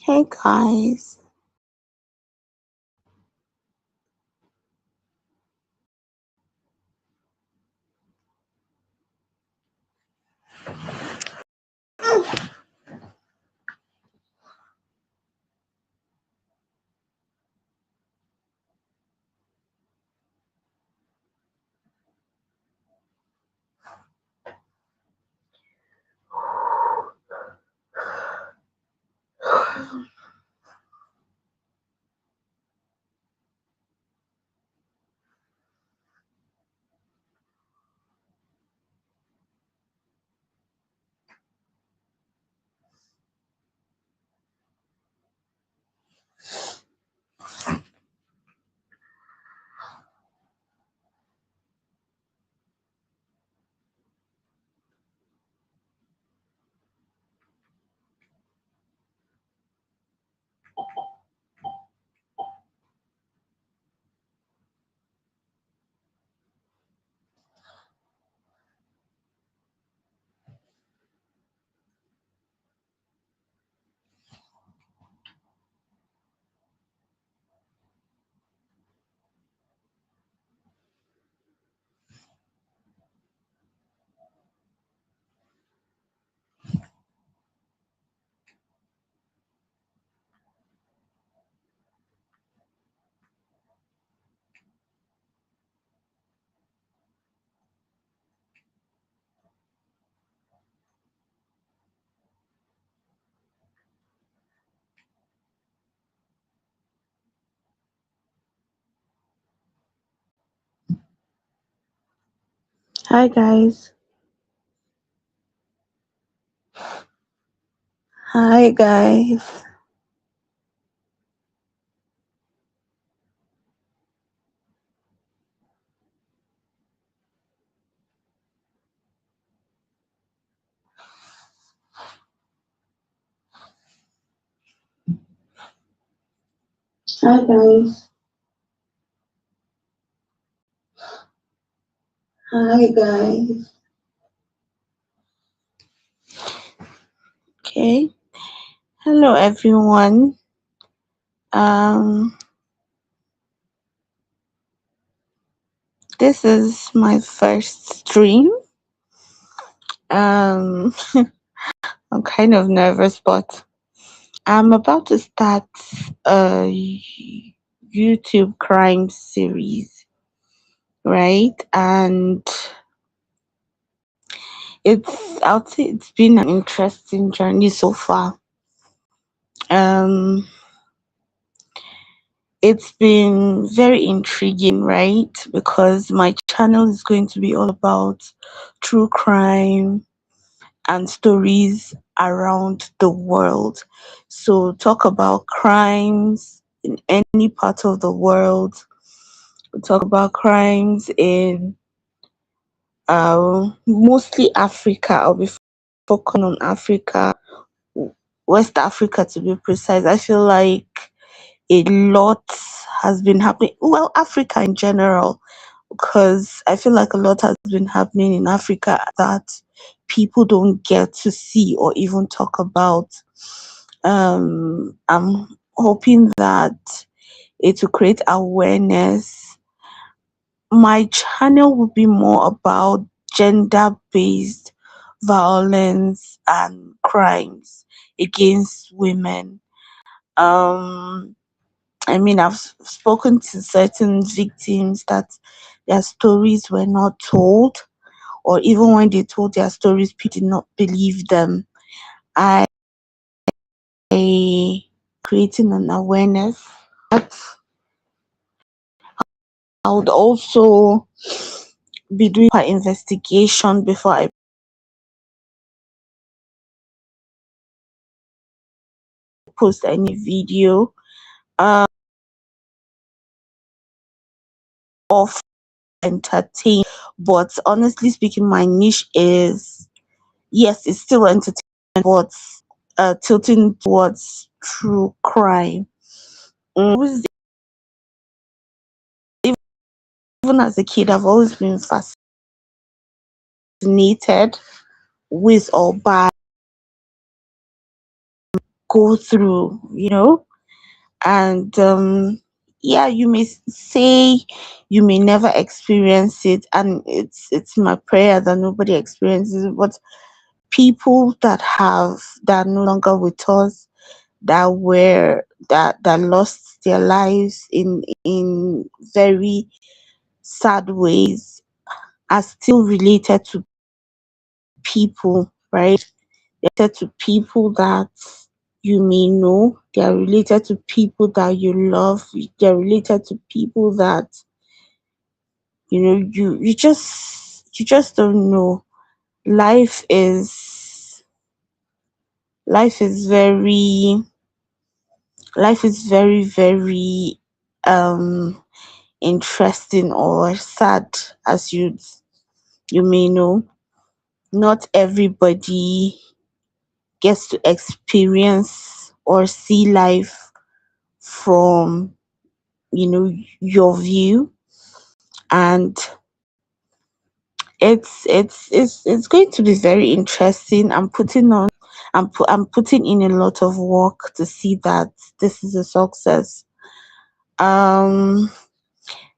Hey guys, hi guys, hi guys, hi guys, hi guys. Okay, hello everyone. Um, this is my first stream. Um, I'm kind of nervous, but I'm about to start a YouTube crime series, right? And I'll say it's been an interesting journey so far. Um, it's been very intriguing, right? Because my channel is going to be all about true crime and stories around the world. So, talk about crimes in any part of the world. We talk about crimes in mostly Africa. I'll be focusing on Africa, West Africa to be precise. I feel like a lot has been happening. Well, Africa in general, because I feel like a lot has been happening in Africa that people don't get to see or even talk about. I'm hoping that it will create awareness. My channel will be more about gender based violence and crimes against women. Um, I mean, spoken to certain victims that their stories were not told, or even when they told their stories, people did not believe them. I creating an awareness. But I would also be doing an investigation before I post any video. Of entertain, but honestly speaking, my niche is, yes, it's still entertainment, but tilting towards true crime. Even as a kid, I've always been fascinated with or by go through, and yeah, you may say you may never experience it, and it's my prayer that nobody experiences it, but people that are no longer with us, that lost their lives in very sad ways, are still related to people, right? They're related to people that you may know. They are related to people that you love. They're related to people that you just don't know. Life is life is very very um interesting or sad, as you may know. Not everybody gets to experience or see life from your view, and it's going to be very interesting. I'm putting in a lot of work to see that this is a success. um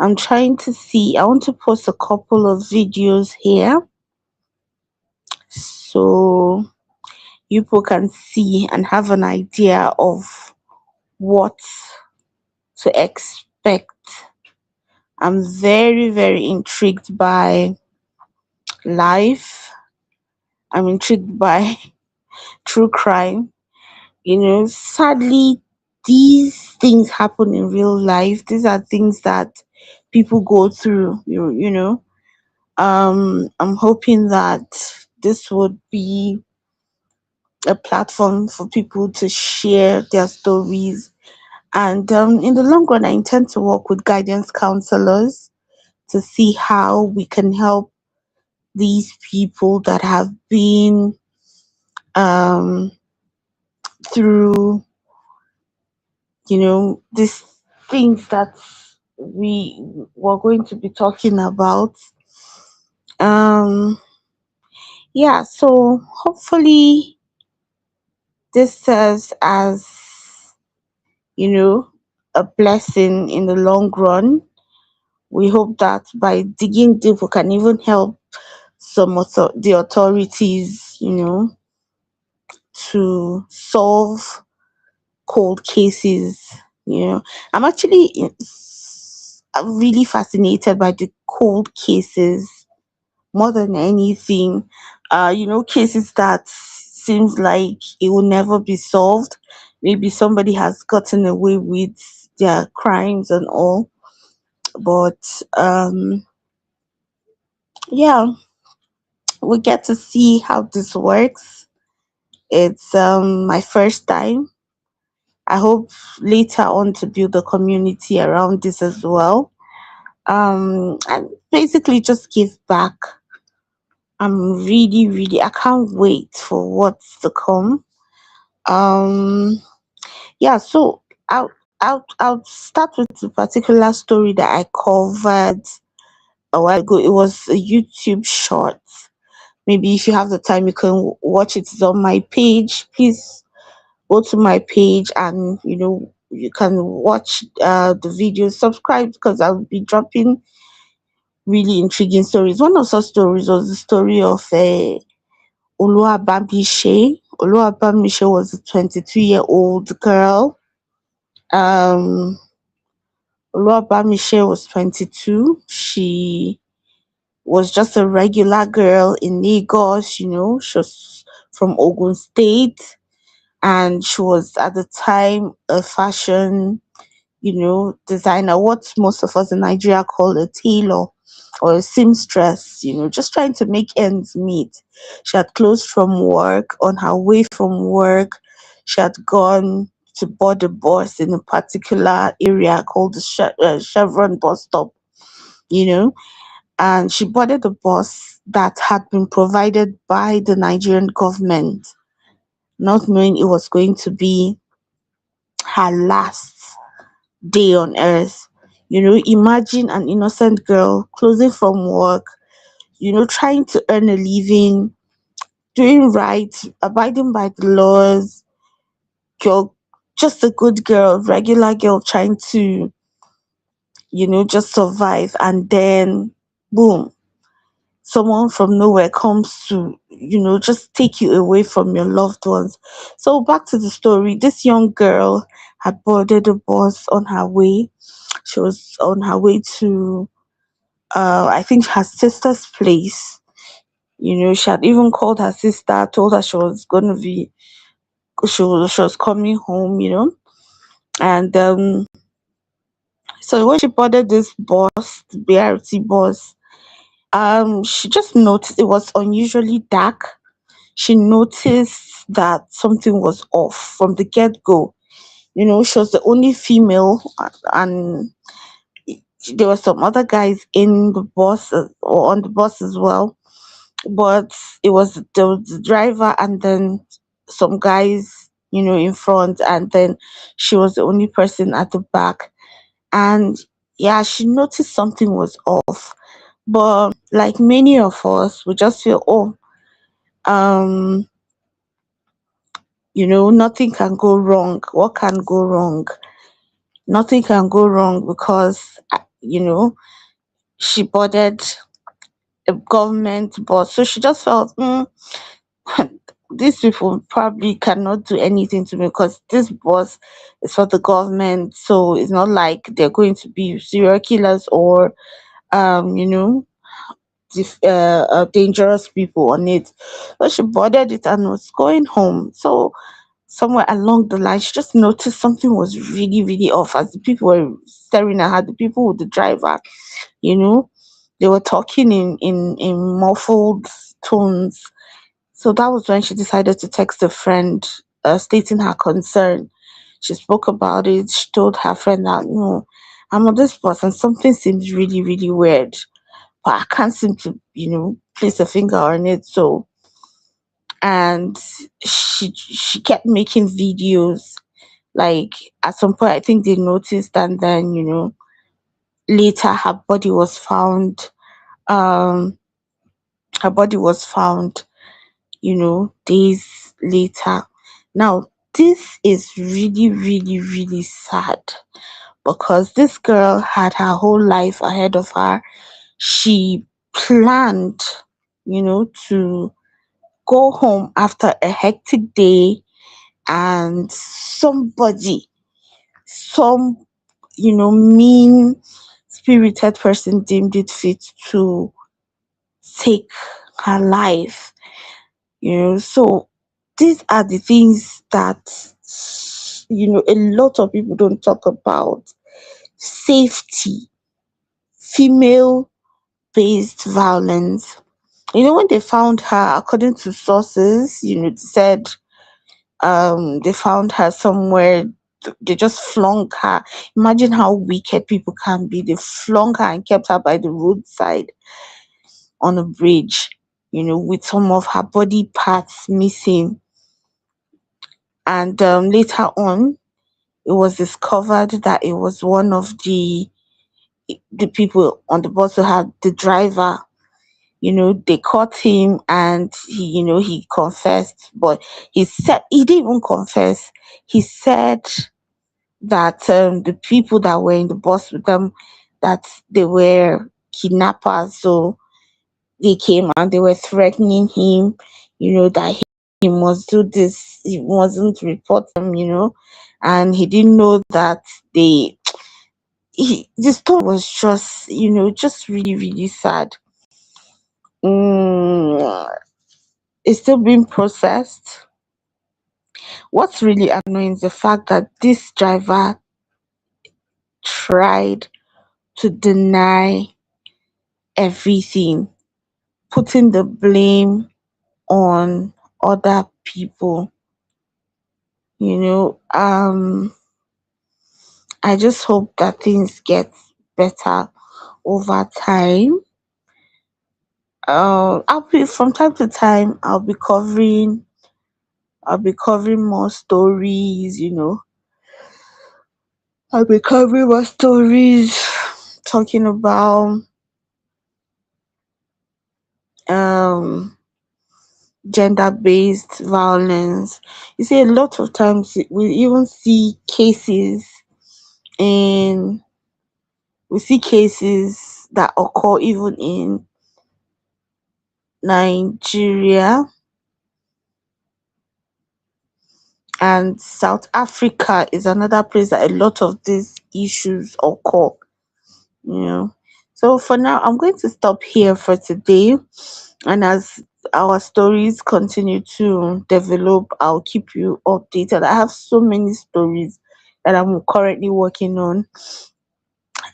I'm trying to see. I want to post a couple of videos here so you people can see and have an idea of what to expect. I'm very, very intrigued by life. I'm intrigued by true crime. Sadly, these things happen in real life. These are things that people go through. I'm hoping that this would be a platform for people to share their stories. And in the long run, I intend to work with guidance counselors to see how we can help these people that have been um, through, these things that we were going to be talking about. Um, yeah, so hopefully this serves as, you know, a blessing in the long run. We hope that by digging deep, we can even help the authorities, to solve cold cases. I'm actually really fascinated by the cold cases more than anything. Cases that seems like it will never be solved. Maybe somebody has gotten away with their crimes and all, but yeah, we get to see how this works. It's my first time. I hope later on to build a community around this as well. And basically just give back. I'm really, really, I can't wait for what's to come. Um, yeah, so I'll start with the particular story that I covered a while ago. It was a YouTube short. Maybe if you have the time, you can watch it. It's on my page. Please go to my page, and you can watch the video. Subscribe, because I'll be dropping really intriguing stories. One of such stories was the story of Oluwabamishe. Oluwabamishe was a 22-year-old girl. Um, Oluwabamishe was 22. She was just a regular girl in Lagos. She was from Ogun State, and she was at the time a fashion designer, what most of us in Nigeria call a tailor or a seamstress, just trying to make ends meet. She had closed from work. On her way from work, she had gone to board a bus in a particular area called the Chevron bus stop, you know, and she boarded a bus that had been provided by the Nigerian government, not knowing it was going to be her last day on earth. Imagine an innocent girl closing from work, trying to earn a living, doing right, abiding by the laws, you're just a good girl, regular girl trying to, just survive, and then boom, someone from nowhere comes to, just take you away from your loved ones. So back to the story. This young girl had boarded a bus on her way. She was on her way to, I think, her sister's place. She had even called her sister, told her she was coming home, and so when she boarded this bus, the BRT bus, she just noticed it was unusually dark. She noticed that something was off from the get-go. She was the only female, and there were some other guys in the bus, or on the bus as well, but the driver, and then some guys, in front, and then she was the only person at the back. And yeah, she noticed something was off, but like many of us, we just feel, oh, um nothing can go wrong. What can go wrong? Nothing can go wrong, because she boarded a government bus, so she just felt, these people probably cannot do anything to me, because this bus is for the government, so it's not like they're going to be serial killers, or you know dangerous people on it. So she boarded it and was going home. So somewhere along the line, she just noticed something was really, really off, as the people were staring at her, the people with the driver, you know, they were talking in muffled tones. So that was when she decided to text a friend, stating her concern. She spoke about it. She told her friend that, I'm on this bus and something seems really, really weird, but I can't seem to, place a finger on it. So, and she kept making videos. Like, at some point, I think they noticed, and then, later Um, her body was found, days later. Now, this is really, really, really sad, because this girl had her whole life ahead of her. She planned, to go home after a hectic day, and some, mean spirited person deemed it fit to take her life. So these are the things that, a lot of people don't talk about. Safety, female based violence. When they found her, according to sources, they said, they found her somewhere. They just flung her. Imagine how wicked people can be. They flung her and kept her by the roadside on a bridge, with some of her body parts missing. And later on, it was discovered that it was one of the people on the bus who had the driver. They caught him, and he confessed, but he didn't even confess. He said that the people that were in the bus with them, that they were kidnappers. So they came and they were threatening him, that he must do this, he mustn't report them, and he didn't know that the story was just, just really, really sad. mm, it's still being processed. What's really annoying is the fact that this driver tried to deny everything, putting the blame on other people. I just hope that things get better over time. I'll be From time to time, I'll be covering more stories. I'll be covering more stories, talking about um gender-based violence. You see, a lot of times we even see cases in we see cases that occur even in Nigeria and South Africa is another place that a lot of these issues occur, you know. So for now, I'm going to stop here for today. And as our stories continue to develop, I'll keep you updated. I have so many stories that I'm currently working on.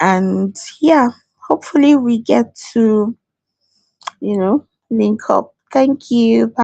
And yeah, hopefully we get to, link up. Thank you. Bye.